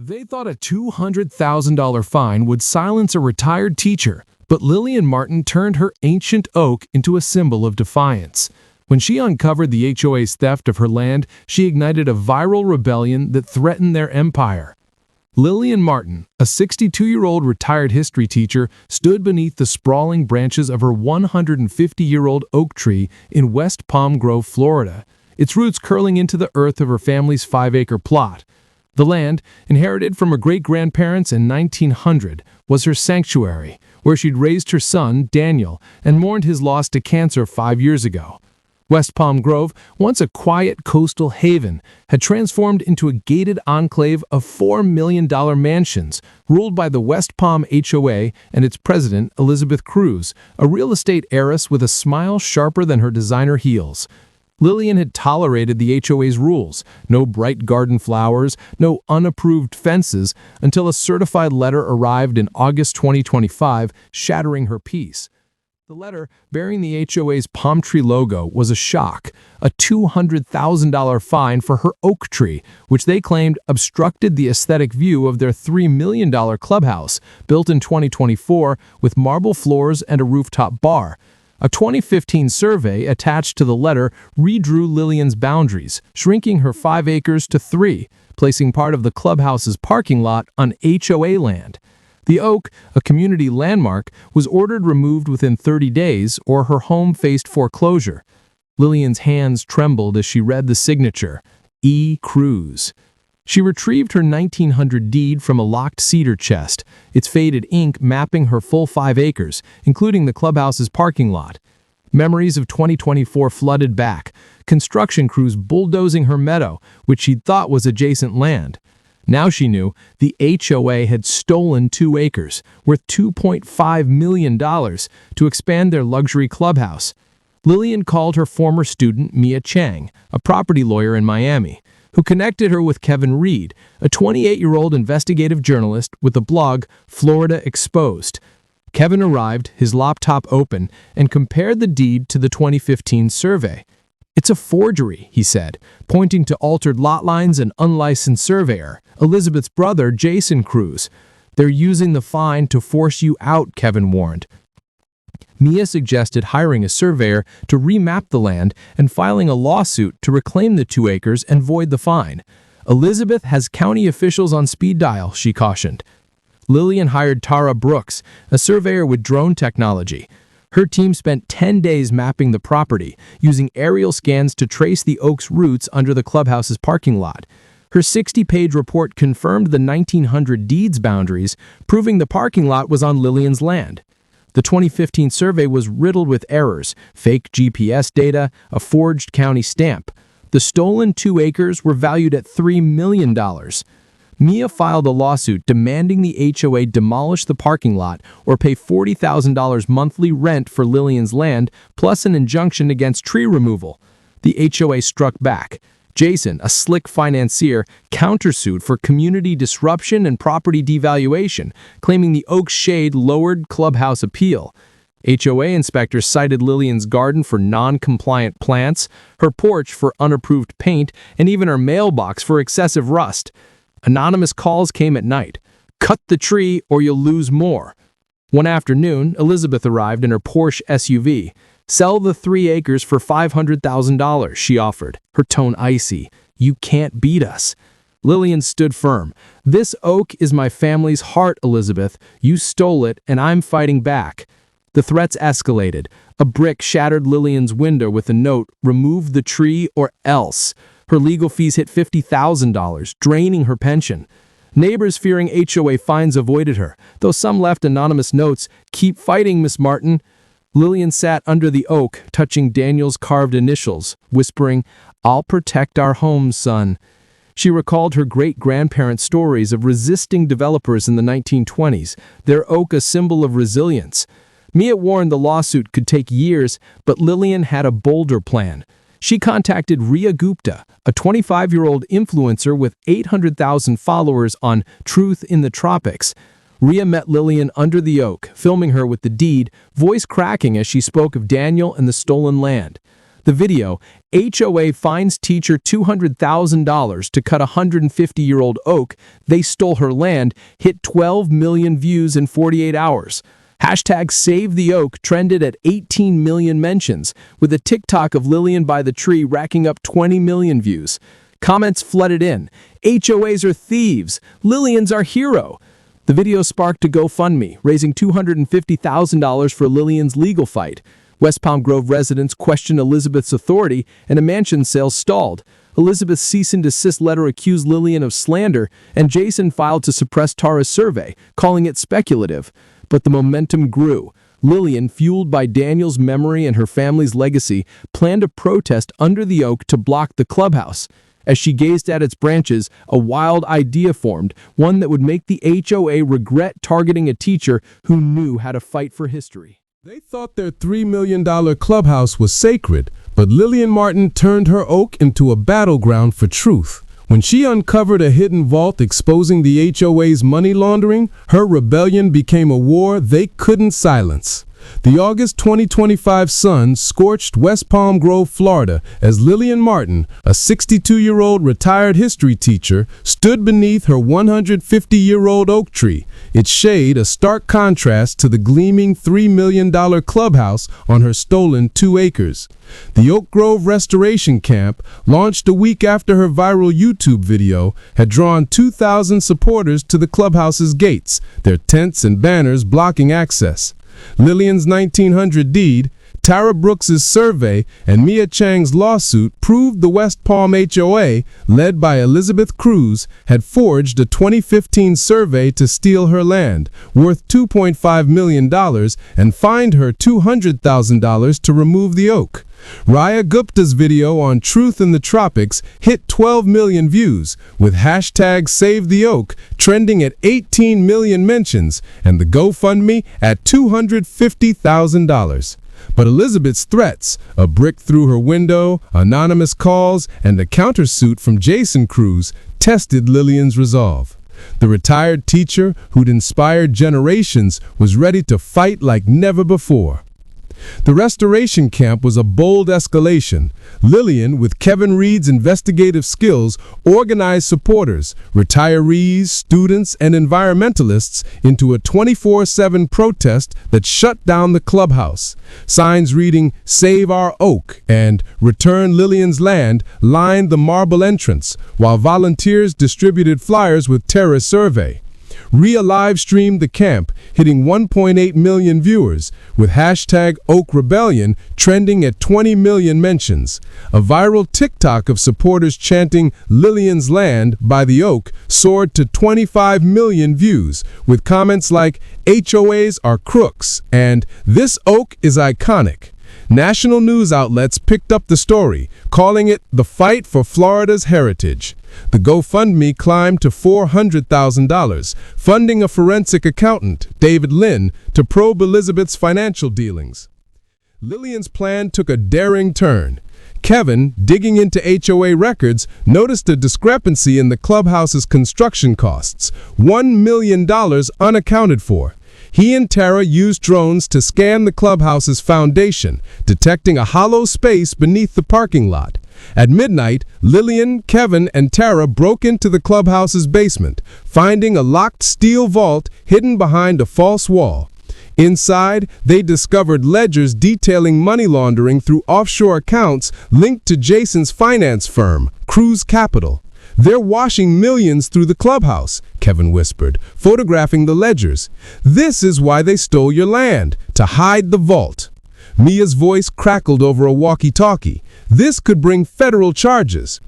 They thought a $200,000 fine would silence a retired teacher, but Lillian Martin turned her ancient oak into a symbol of defiance. When she uncovered the HOA's theft of her land, she ignited a viral rebellion that threatened their empire. Lillian Martin, a 62-year-old retired history teacher, stood beneath the sprawling branches of her 150-year-old oak tree in West Palm Grove, Florida, its roots curling into the earth of her family's 5-acre plot. The land, inherited from her great-grandparents in 1900, was her sanctuary, where she'd raised her son, Daniel, and mourned his loss to cancer 5 years ago. West Palm Grove, once a quiet coastal haven, had transformed into a gated enclave of $4 million mansions, ruled by the West Palm HOA and its president, Elizabeth Cruz, a real estate heiress with a smile sharper than her designer heels. Lillian had tolerated the HOA's rules, no bright garden flowers, no unapproved fences, until a certified letter arrived in August 2025, shattering her peace. The letter, bearing the HOA's palm tree logo, was a shock, a $200,000 fine for her oak tree, which they claimed obstructed the aesthetic view of their $3 million clubhouse, built in 2024 with marble floors and a rooftop bar. A 2015 survey attached to the letter redrew Lillian's boundaries, shrinking her 5 acres to 3, placing part of the clubhouse's parking lot on HOA land. The oak, a community landmark, was ordered removed within 30 days or her home faced foreclosure. Lillian's hands trembled as she read the signature, E. Cruz. She retrieved her 1900 deed from a locked cedar chest, its faded ink mapping her full 5 acres, including the clubhouse's parking lot. Memories of 2024 flooded back, construction crews bulldozing her meadow, which she'd thought was adjacent land. Now she knew the HOA had stolen 2 acres, worth $2.5 million, to expand their luxury clubhouse. Lillian called her former student Mia Chang, a property lawyer in Miami, who connected her with Kevin Reed, a 28-year-old investigative journalist with the blog Florida Exposed. Kevin arrived, his laptop open, and compared the deed to the 2015 survey. "It's a forgery," he said, pointing to altered lot lines and unlicensed surveyor, Elizabeth's brother, Jason Cruz. "They're using the fine to force you out," Kevin warned. Mia suggested hiring a surveyor to remap the land and filing a lawsuit to reclaim the 2 acres and void the fine. "Elizabeth has county officials on speed dial," she cautioned. Lillian hired Tara Brooks, a surveyor with drone technology. Her team spent 10 days mapping the property, using aerial scans to trace the oak's roots under the clubhouse's parking lot. Her 60-page report confirmed the 1900 deeds boundaries, proving the parking lot was on Lillian's land. The 2015 survey was riddled with errors, fake GPS data, a forged county stamp. The stolen 2 acres were valued at $3 million. Mia filed a lawsuit demanding the HOA demolish the parking lot or pay $40,000 monthly rent for Lillian's land, plus an injunction against tree removal. The HOA struck back. Jason, a slick financier, countersued for community disruption and property devaluation, claiming the oak's shade lowered clubhouse appeal. HOA inspectors cited Lillian's garden for non-compliant plants, her porch for unapproved paint, and even her mailbox for excessive rust. Anonymous calls came at night. "Cut the tree or you'll lose more." One afternoon, Elizabeth arrived in her Porsche SUV. "Sell the 3 acres for $500,000, she offered, her tone icy. "You can't beat us." Lillian stood firm. "This oak is my family's heart, Elizabeth. You stole it, and I'm fighting back." The threats escalated. A brick shattered Lillian's window with a note, "Remove the tree or else." Her legal fees hit $50,000, draining her pension. Neighbors fearing HOA fines avoided her, though some left anonymous notes, "Keep fighting, Miss Martin." Lillian sat under the oak, touching Daniel's carved initials, whispering, "I'll protect our home, son." She recalled her great-grandparents' stories of resisting developers in the 1920s, their oak a symbol of resilience. Mia warned the lawsuit could take years, but Lillian had a bolder plan. She contacted Riya Gupta, a 25-year-old influencer with 800,000 followers on Truth in the Tropics. Riya met Lillian under the oak, filming her with the deed, voice cracking as she spoke of Daniel and the stolen land. The video, HOA fines teacher $200,000 to cut a 150-year-old oak, they stole her land, hit 12 million views in 48 hours. Hashtag Save the Oak trended at 18 million mentions, with a TikTok of Lillian by the tree racking up 20 million views. Comments flooded in. HOAs are thieves. Lillian's our hero. The video sparked a GoFundMe, raising $250,000 for Lillian's legal fight. West Palm Grove residents questioned Elizabeth's authority, and a mansion sale stalled. Elizabeth's cease and desist letter accused Lillian of slander, and Jason filed to suppress Tara's survey, calling it speculative. But the momentum grew. Lillian, fueled by Daniel's memory and her family's legacy, planned a protest under the oak to block the clubhouse. As she gazed at its branches, a wild idea formed, one that would make the HOA regret targeting a teacher who knew how to fight for history. They thought their $3 million clubhouse was sacred, but Lillian Martin turned her oak into a battleground for truth. When she uncovered a hidden vault exposing the HOA's money laundering, her rebellion became a war they couldn't silence. The August 2025 sun scorched West Palm Grove, Florida, as Lillian Martin, a 62-year-old retired history teacher, stood beneath her 150-year-old oak tree, its shade a stark contrast to the gleaming $3 million clubhouse on her stolen 2 acres. The Oak Grove Restoration Camp, launched a week after her viral YouTube video, had drawn 2,000 supporters to the clubhouse's gates, their tents and banners blocking access. Lillian's 1900 deed, Tara Brooks's survey, and Mia Chang's lawsuit proved the West Palm HOA, led by Elizabeth Cruz, had forged a 2015 survey to steal her land, worth $2.5 million, and fined her $200,000 to remove the oak. Raya Gupta's video on Truth in the Tropics hit 12 million views, with hashtag Save the Oak trending at 18 million mentions and the GoFundMe at $250,000. But Elizabeth's threats, a brick through her window, anonymous calls, and a countersuit from Jason Cruz tested Lillian's resolve. The retired teacher who'd inspired generations was ready to fight like never before. The restoration camp was a bold escalation. Lillian, with Kevin Reed's investigative skills, organized supporters, retirees, students, and environmentalists into a 24/7 protest that shut down the clubhouse. Signs reading, "Save our oak" and "Return Lillian's land" lined the marble entrance, while volunteers distributed flyers with Tara's survey. Rhea live-streamed the camp, hitting 1.8 million viewers, with hashtag Oak Rebellion trending at 20 million mentions. A viral TikTok of supporters chanting "Lillian's land" by the oak soared to 25 million views, with comments like "HOAs are crooks" and "This oak is iconic." National news outlets picked up the story, calling it the fight for Florida's heritage. The GoFundMe climbed to $400,000, funding a forensic accountant, David Lynn, to probe Elizabeth's financial dealings. Lillian's plan took a daring turn. Kevin, digging into HOA records, noticed a discrepancy in the clubhouse's construction costs, $1 million unaccounted for. He and Tara used drones to scan the clubhouse's foundation, detecting a hollow space beneath the parking lot. At midnight, Lillian, Kevin, and Tara broke into the clubhouse's basement, finding a locked steel vault hidden behind a false wall. Inside, they discovered ledgers detailing money laundering through offshore accounts linked to Jason's finance firm, Cruz Capital. "They're washing millions through the clubhouse," Kevin whispered, photographing the ledgers. "This is why they stole your land, to hide the vault." Mia's voice crackled over a walkie-talkie. "This could bring federal charges."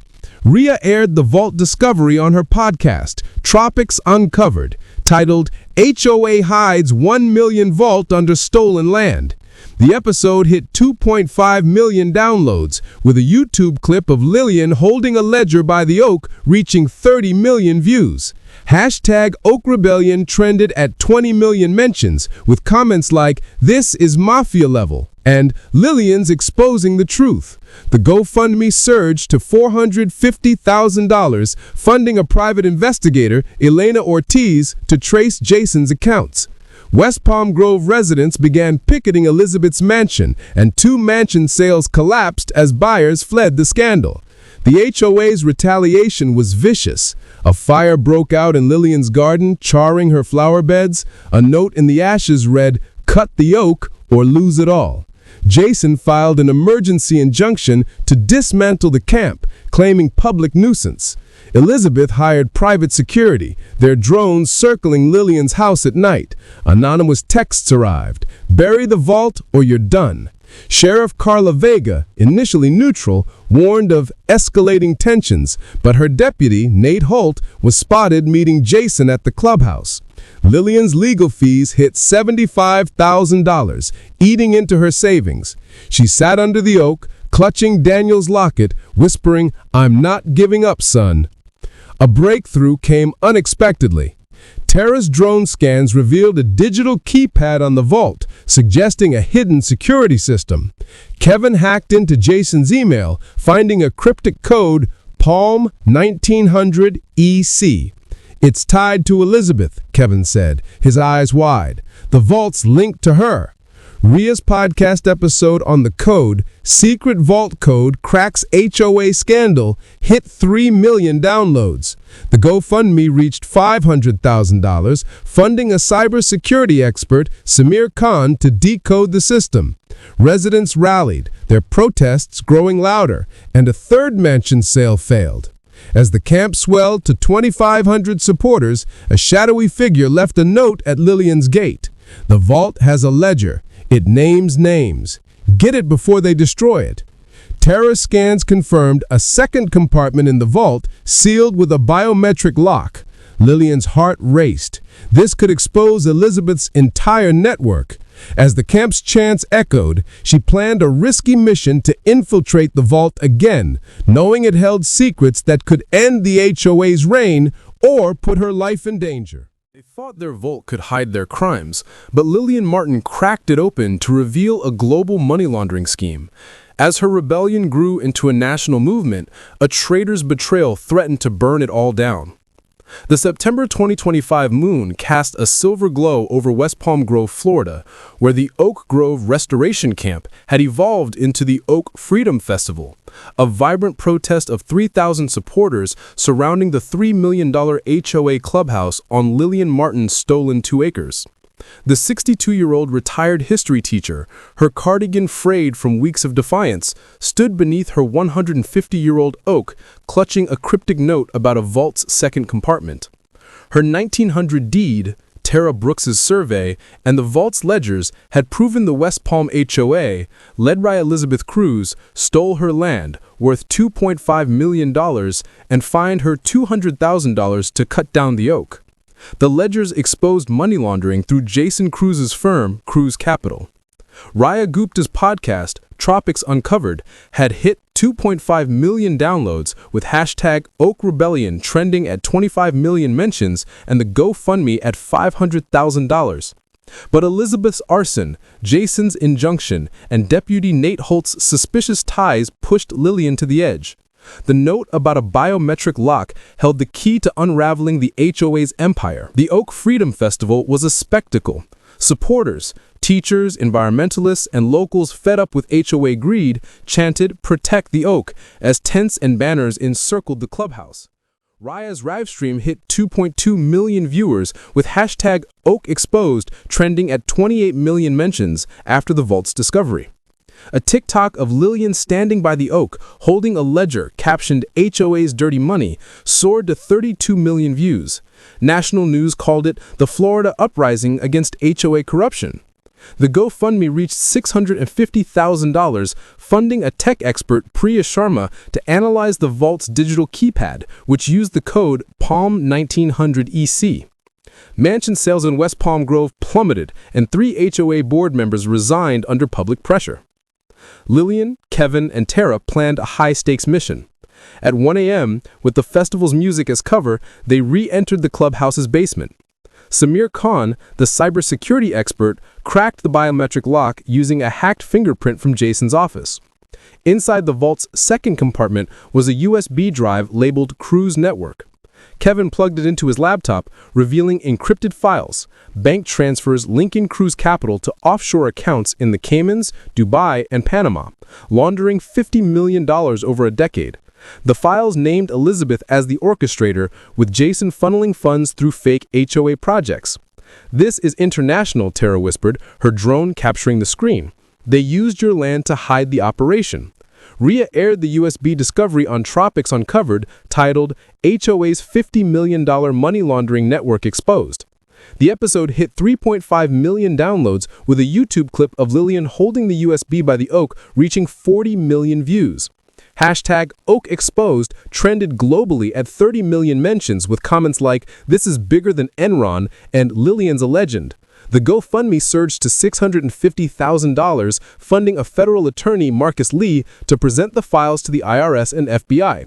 Rhea aired the vault discovery on her podcast, Tropics Uncovered, titled "HOA Hides 1 Million Vault Under Stolen Land." The episode hit 2.5 million downloads, with a YouTube clip of Lillian holding a ledger by the oak reaching 30 million views. Hashtag Oak Rebellion trended at 20 million mentions, with comments like, "This is mafia level," and "Lillian's exposing the truth." The GoFundMe surged to $450,000, funding a private investigator, Elena Ortiz, to trace Jason's accounts. West Palm Grove residents began picketing Elizabeth's mansion, and 2 mansion sales collapsed as buyers fled the scandal. The HOA's retaliation was vicious. A fire broke out in Lillian's garden, charring her flower beds. A note in the ashes read, "Cut the oak or lose it all." Jason filed an emergency injunction to dismantle the camp, claiming public nuisance. Elizabeth hired private security, their drones circling Lillian's house at night. Anonymous texts arrived, "Bury the vault or you're done." Sheriff Carla Vega, initially neutral, warned of escalating tensions, but her deputy, Nate Holt, was spotted meeting Jason at the clubhouse. Lillian's legal fees hit $75,000, eating into her savings. She sat under the oak, clutching Daniel's locket, whispering, "I'm not giving up, son." A breakthrough came unexpectedly. Tara's drone scans revealed a digital keypad on the vault, suggesting a hidden security system. Kevin hacked into Jason's email, finding a cryptic code, Palm 1900 EC. "It's tied to Elizabeth," Kevin said, his eyes wide. "The vault's linked to her." Ria's podcast episode on the code, Secret Vault Code Cracks HOA Scandal, hit 3 million downloads. The GoFundMe reached $500,000, funding a cybersecurity expert, Samir Khan, to decode the system. Residents rallied, their protests growing louder, and a third mansion sale failed. As the camp swelled to 2,500 supporters, a shadowy figure left a note at Lillian's gate. "The vault has a ledger. It names names. Get it before they destroy it." Terror scans confirmed a second compartment in the vault, sealed with a biometric lock. Lillian's heart raced. This could expose Elizabeth's entire network. As the camp's chants echoed, she planned a risky mission to infiltrate the vault again, knowing it held secrets that could end the HOA's reign or put her life in danger. They thought their vault could hide their crimes, but Lillian Martin cracked it open to reveal a global money laundering scheme. As her rebellion grew into a national movement, a traitor's betrayal threatened to burn it all down. The September 2025 moon cast a silver glow over West Palm Grove, Florida, where the Oak Grove Restoration Camp had evolved into the Oak Freedom Festival, a vibrant protest of 3,000 supporters surrounding the $3 million HOA clubhouse on Lillian Martin's stolen 2 acres. The 62-year-old retired history teacher, her cardigan frayed from weeks of defiance, stood beneath her 150-year-old oak, clutching a cryptic note about a vault's second compartment. Her 1900 deed, Tara Brooks's survey, and the vault's ledgers had proven the West Palm HOA, led by Elizabeth Cruz, stole her land, worth $2.5 million, and fined her $200,000 to cut down the oak. The ledgers exposed money laundering through Jason Cruz's firm, Cruz Capital. Raya Gupta's podcast, Tropics Uncovered, had hit 2.5 million downloads, with hashtag Oak Rebellion trending at 25 million mentions and the GoFundMe at $500,000. But Elizabeth's arson, Jason's injunction, and Deputy Nate Holt's suspicious ties pushed Lillian to the edge. The note about a biometric lock held the key to unraveling the HOA's empire. The Oak Freedom Festival was a spectacle. Supporters, teachers, environmentalists, and locals fed up with HOA greed chanted, "Protect the Oak," as tents and banners encircled the clubhouse. Raya's livestream hit 2.2 million viewers, with hashtag Oak Exposed trending at 28 million mentions after the vault's discovery. A TikTok of Lillian standing by the oak, holding a ledger captioned HOA's Dirty Money, soared to 32 million views. National news called it the Florida Uprising against HOA corruption. The GoFundMe reached $650,000, funding a tech expert, Priya Sharma, to analyze the vault's digital keypad, which used the code Palm 1900 EC. Mansion sales in West Palm Grove plummeted, and 3 HOA board members resigned under public pressure. Lillian, Kevin, and Tara planned a high-stakes mission. At 1 a.m., with the festival's music as cover, they re-entered the clubhouse's basement. Samir Khan, the cybersecurity expert, cracked the biometric lock using a hacked fingerprint from Jason's office. Inside the vault's second compartment was a USB drive labeled Cruise Network. Kevin plugged it into his laptop, revealing encrypted files, bank transfers linking Cruz capital to offshore accounts in the Caymans, Dubai, and Panama, laundering $50 million over a decade. The files named Elizabeth as the orchestrator, with Jason funneling funds through fake HOA projects. "This is international," Tara whispered, her drone capturing the screen. "They used your land to hide the operation." Rhea aired the USB discovery on Tropics Uncovered, titled HOA's $50 million money laundering network exposed. The episode hit 3.5 million downloads, with a YouTube clip of Lillian holding the USB by the oak reaching 40 million views. Hashtag Oak Exposed trended globally at 30 million mentions, with comments like, "This is bigger than Enron," and "Lillian's a legend." The GoFundMe surged to $650,000, funding a federal attorney, Marcus Lee, to present the files to the IRS and FBI.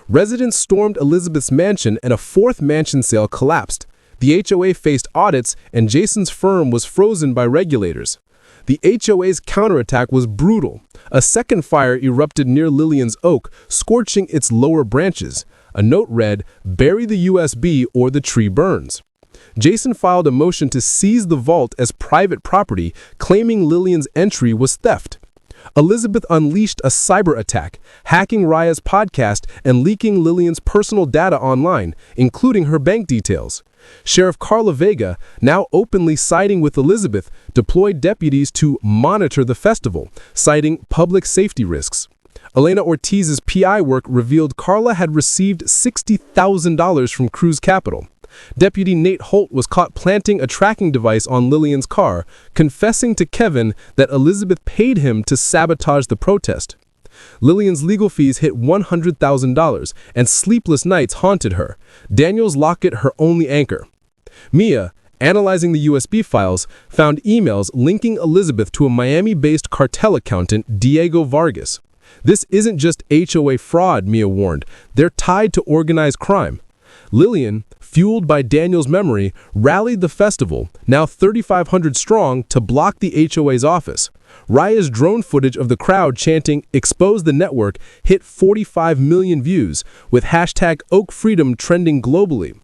Residents stormed Elizabeth's mansion, and a fourth mansion sale collapsed. The HOA faced audits, and Jason's firm was frozen by regulators. The HOA's counterattack was brutal. A second fire erupted near Lillian's oak, scorching its lower branches. A note read, "Bury the USB or the tree burns." Jason filed a motion to seize the vault as private property, claiming Lillian's entry was theft. Elizabeth unleashed a cyber attack, hacking Raya's podcast and leaking Lillian's personal data online, including her bank details. Sheriff Carla Vega, now openly siding with Elizabeth, deployed deputies to monitor the festival, citing public safety risks. Elena Ortiz's PI work revealed Carla had received $60,000 from Cruz Capital. Deputy Nate Holt was caught planting a tracking device on Lillian's car, confessing to Kevin that Elizabeth paid him to sabotage the protest. Lillian's legal fees hit $100,000, and sleepless nights haunted her. Daniel's locket her only anchor. Mia, analyzing the USB files, found emails linking Elizabeth to a Miami-based cartel accountant, Diego Vargas. "This isn't just HOA fraud," Mia warned. "They're tied to organized crime." Lillian, fueled by Daniel's memory, rallied the festival, now 3,500 strong, to block the HOA's office. Raya's drone footage of the crowd chanting "Expose the network" hit 45 million views, with hashtag Oak Freedom trending globally.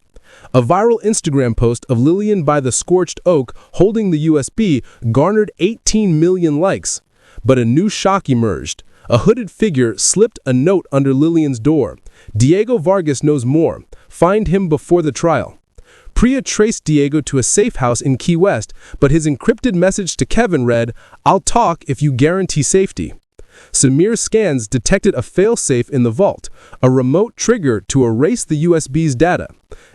A viral Instagram post of Lillian by the scorched oak holding the USB garnered 18 million likes. But a new shock emerged. A hooded figure slipped a note under Lillian's door. "Diego Vargas knows more. Find him before the trial." Priya traced Diego to a safe house in Key West, but his encrypted message to Kevin read, "I'll talk if you guarantee safety." Samir's scans detected a failsafe in the vault, a remote trigger to erase the USB's data.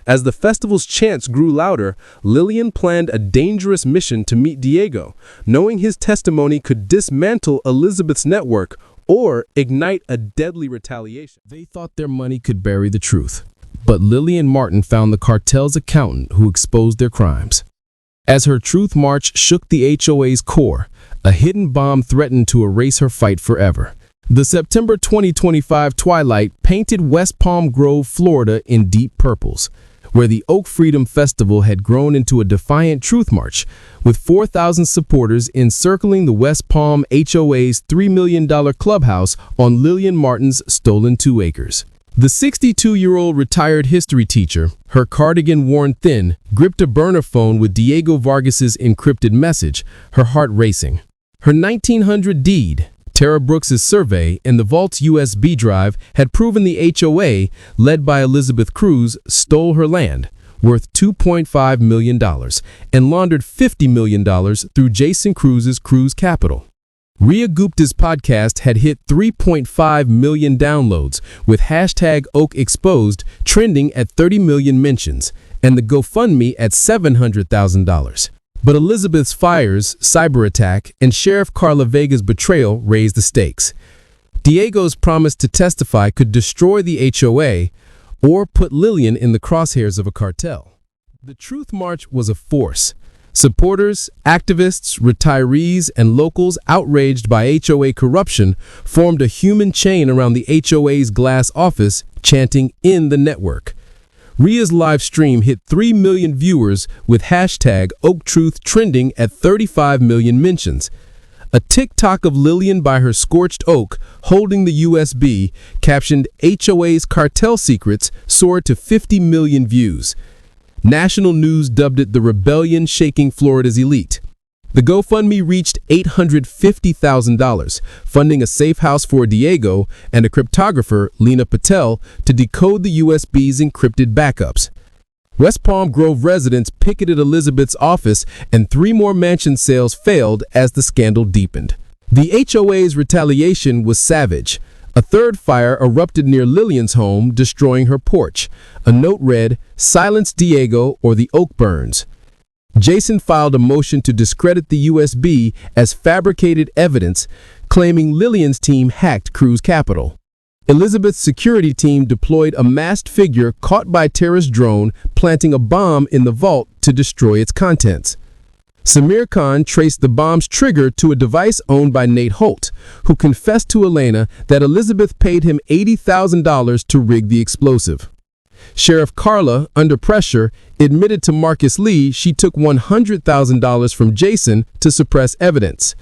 As the festival's chants grew louder, Lillian planned a dangerous mission to meet Diego, knowing his testimony could dismantle Elizabeth's network or ignite a deadly retaliation. They thought their money could bury the truth, but Lillian Martin found the cartel's accountant who exposed their crimes. As her truth march shook the HOA's core, a hidden bomb threatened to erase her fight forever. The September 2025 twilight painted West Palm Grove, Florida in deep purples, where the Oak Freedom Festival had grown into a defiant truth march, with 4,000 supporters encircling the West Palm HOA's $3 million clubhouse on Lillian Martin's stolen 2 acres. The 62-year-old retired history teacher, her cardigan worn thin, gripped a burner phone with Diego Vargas's encrypted message, her heart racing. Her 1900 deed, Tara Brooks's survey, and the vault's USB drive had proven the HOA, led by Elizabeth Cruz, stole her land, worth $2.5 million, and laundered $50 million through Jason Cruz's Cruz Capital. Rhea Gupta's podcast had hit 3.5 million downloads, with hashtag Oak Exposed trending at 30 million mentions, and the GoFundMe at $700,000. But Elizabeth's fires, cyber attack, and Sheriff Carla Vega's betrayal raised the stakes. Diego's promise to testify could destroy the HOA or put Lillian in the crosshairs of a cartel. The Truth March was a force. Supporters, activists, retirees, and locals outraged by HOA corruption formed a human chain around the HOA's glass office, chanting "In the network." Rhea's live stream hit 3 million viewers, with hashtag Oak Truth trending at 35 million mentions. A TikTok of Lillian by her scorched oak holding the USB, captioned HOA's Cartel Secrets, soared to 50 million views. National news dubbed it the rebellion shaking Florida's elite. The GoFundMe reached $850,000, funding a safe house for Diego and a cryptographer, Lena Patel, to decode the USB's encrypted backups. West Palm Grove residents picketed Elizabeth's office, and 3 more mansion sales failed as the scandal deepened. The HOA's retaliation was savage. A third fire erupted near Lillian's home, destroying her porch. A note read, "Silence Diego or the oak burns." Jason filed a motion to discredit the USB as fabricated evidence, claiming Lillian's team hacked Cruz Capital. Elizabeth's security team deployed a masked figure caught by terrorist drone, planting a bomb in the vault to destroy its contents. Samir Khan traced the bomb's trigger to a device owned by Nate Holt, who confessed to Elena that Elizabeth paid him $80,000 to rig the explosive. Sheriff Carla, under pressure, admitted to Marcus Lee she took $100,000 from Jason to suppress evidence.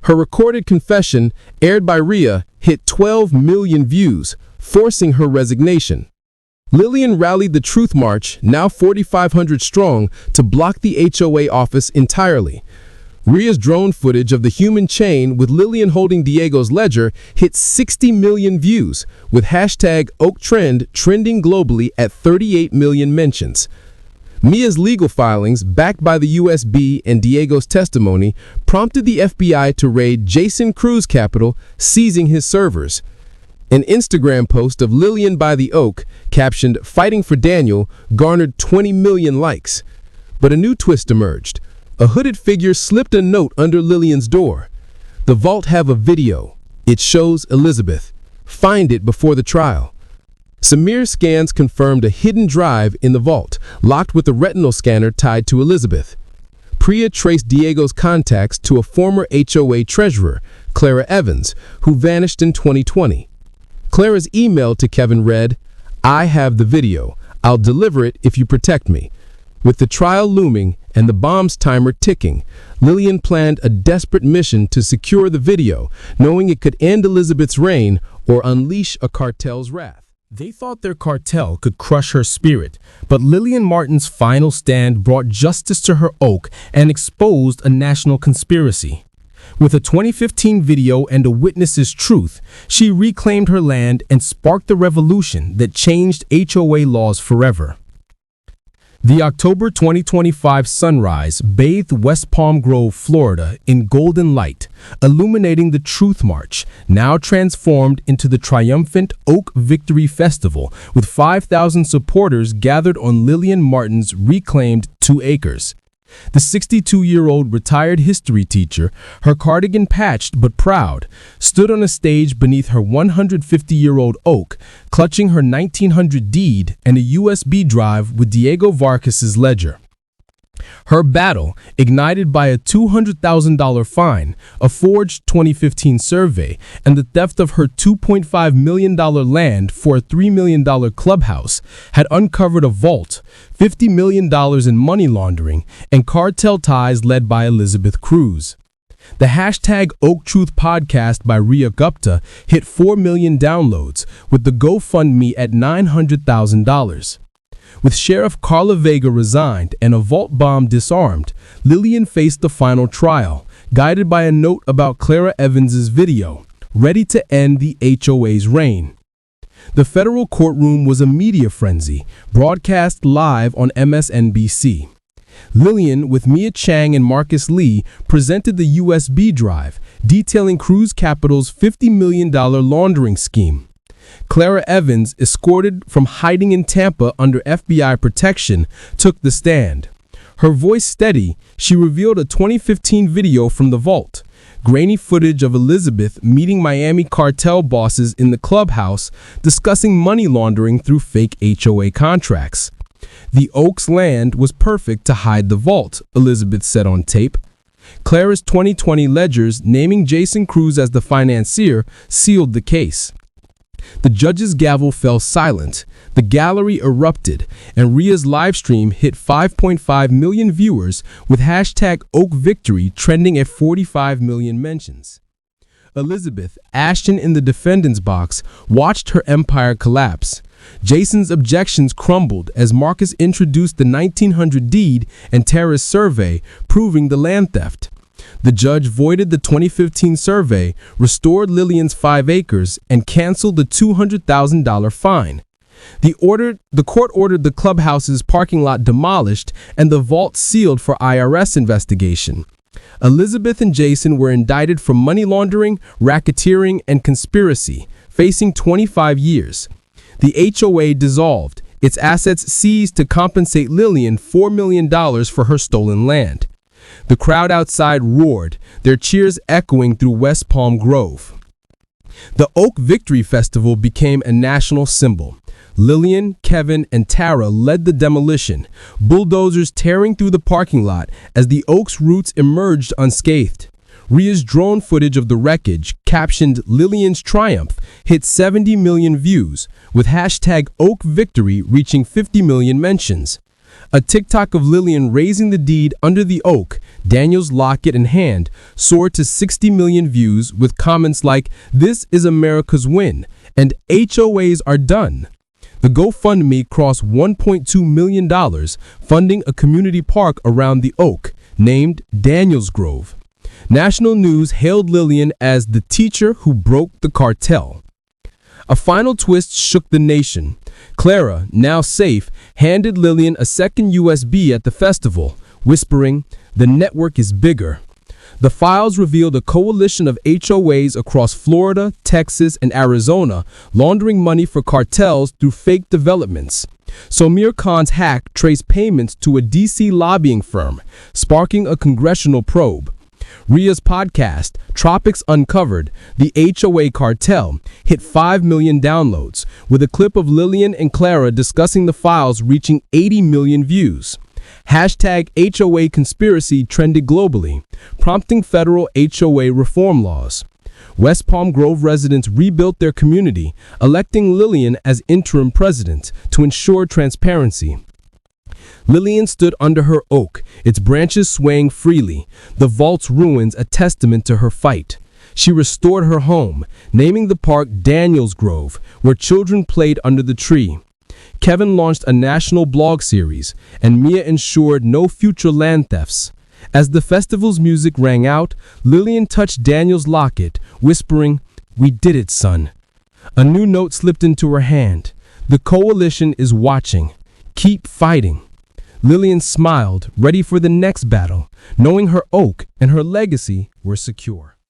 Her recorded confession, aired by Rhea, hit 12 million views, forcing her resignation. Lillian rallied the Truth March, now 4,500 strong, to block the HOA office entirely. Rhea's drone footage of the human chain with Lillian holding Diego's ledger hit 60 million views, with hashtag #OakTrend trending globally at 38 million mentions. Mia's legal filings, backed by the USB and Diego's testimony, prompted the FBI to raid Jason Cruz Capital, seizing his servers. An Instagram post of Lillian by the Oak, captioned "Fighting for Daniel," garnered 20 million likes. But a new twist emerged. A hooded figure slipped a note under Lillian's door. "The vault have a video. It shows Elizabeth. Find it before the trial." Samir scans confirmed a hidden drive in the vault, locked with a retinal scanner tied to Elizabeth. Priya traced Diego's contacts to a former HOA treasurer, Clara Evans, who vanished in 2020. Clara's email to Kevin read, "I have the video. I'll deliver it if you protect me." With the trial looming and the bomb's timer ticking, Lillian planned a desperate mission to secure the video, knowing it could end Elizabeth's reign or unleash a cartel's wrath. They thought their cartel could crush her spirit, but Lillian Martin's final stand brought justice to her oak and exposed a national conspiracy. With a 2015 video and a witness's truth, she reclaimed her land and sparked the revolution that changed HOA laws forever. The October 2025 sunrise bathed West Palm Grove, Florida, in golden light, illuminating the Truth March, now transformed into the triumphant Oak Victory Festival, with 5,000 supporters gathered on Lillian Martin's reclaimed 2 acres. The 62-year-old retired history teacher, her cardigan patched but proud, stood on a stage beneath her 150-year-old oak, clutching her 1900 deed and a USB drive with Diego Vargas's ledger. Her battle, ignited by a $200,000 fine, a forged 2015 survey, and the theft of her $2.5 million land for a $3 million clubhouse, had uncovered a vault, $50 million in money laundering, and cartel ties led by Elizabeth Cruz. The hashtag Oak Truth podcast by Rhea Gupta hit 4 million downloads, with the GoFundMe at $900,000. With Sheriff Carla Vega resigned and a vault bomb disarmed, Lillian faced the final trial, guided by a note about Clara Evans's video, ready to end the HOA's reign. The federal courtroom was a media frenzy, broadcast live on MSNBC. Lillian, with Mia Chang and Marcus Lee, presented the USB drive, detailing Cruz Capital's $50 million laundering scheme. Clara Evans, escorted from hiding in Tampa under FBI protection, took the stand. Her voice steady, she revealed a 2015 video from the vault, grainy footage of Elizabeth meeting Miami cartel bosses in the clubhouse, discussing money laundering through fake HOA contracts. The Oaks land was perfect to hide the vault, Elizabeth said on tape. Clara's 2020 ledgers, naming Jason Cruz as the financier, sealed the case. the judge's gavel fell silent. The gallery erupted, and Rhea's livestream hit 5.5 million viewers, with hashtag Oak Victory trending at 45 million mentions. Elizabeth, Ashton in the defendant's box, watched her empire collapse. Jason's objections crumbled as Marcus introduced the 1900 deed and Tara's survey proving the land theft. The judge voided the 2015 survey, restored Lillian's 5 acres, and canceled the $200,000 fine. The court ordered the clubhouse's parking lot demolished and the vault sealed for IRS investigation. Elizabeth and Jason were indicted for money laundering, racketeering, and conspiracy, facing 25 years. The HOA dissolved, its assets seized to compensate Lillian $4 million for her stolen land. The crowd outside roared, their cheers echoing through West Palm Grove. The Oak Victory Festival became a national symbol. Lillian, Kevin, and Tara led the demolition, bulldozers tearing through the parking lot as the Oak's roots emerged unscathed. Rhea's drone footage of the wreckage, captioned Lillian's Triumph, hit 70 million views, with hashtag Oak Victory reaching 50 million mentions. A TikTok of Lillian raising the deed under the oak, Daniel's locket in hand, soared to 60 million views with comments like, "This is America's win," and "HOAs are done." The GoFundMe crossed $1.2 million, funding a community park around the oak, named Daniel's Grove. National news hailed Lillian as the teacher who broke the cartel. A final twist shook the nation. Clara, now safe, handed Lillian a second USB at the festival, whispering, "The network is bigger." The files revealed a coalition of HOAs across Florida, Texas, and Arizona, laundering money for cartels through fake developments. Samir Khan's hack traced payments to a DC lobbying firm, sparking a congressional probe. Rhea's podcast, Tropics Uncovered, the HOA Cartel, hit 5 million downloads, with a clip of Lillian and Clara discussing the files reaching 80 million views. Hashtag HOA conspiracy trended globally, prompting federal HOA reform laws. West Palm Grove residents rebuilt their community, electing Lillian as interim president to ensure transparency. Lillian stood under her oak, its branches swaying freely, the vault's ruins a testament to her fight. She restored her home, naming the park Daniel's Grove, where children played under the tree. Kevin launched a national blog series, and Mia ensured no future land thefts. As the festival's music rang out, Lillian touched Daniel's locket, whispering, "We did it, son." A new note slipped into her hand. "The coalition is watching. Keep fighting." Lillian smiled, ready for the next battle, knowing her oak and her legacy were secure.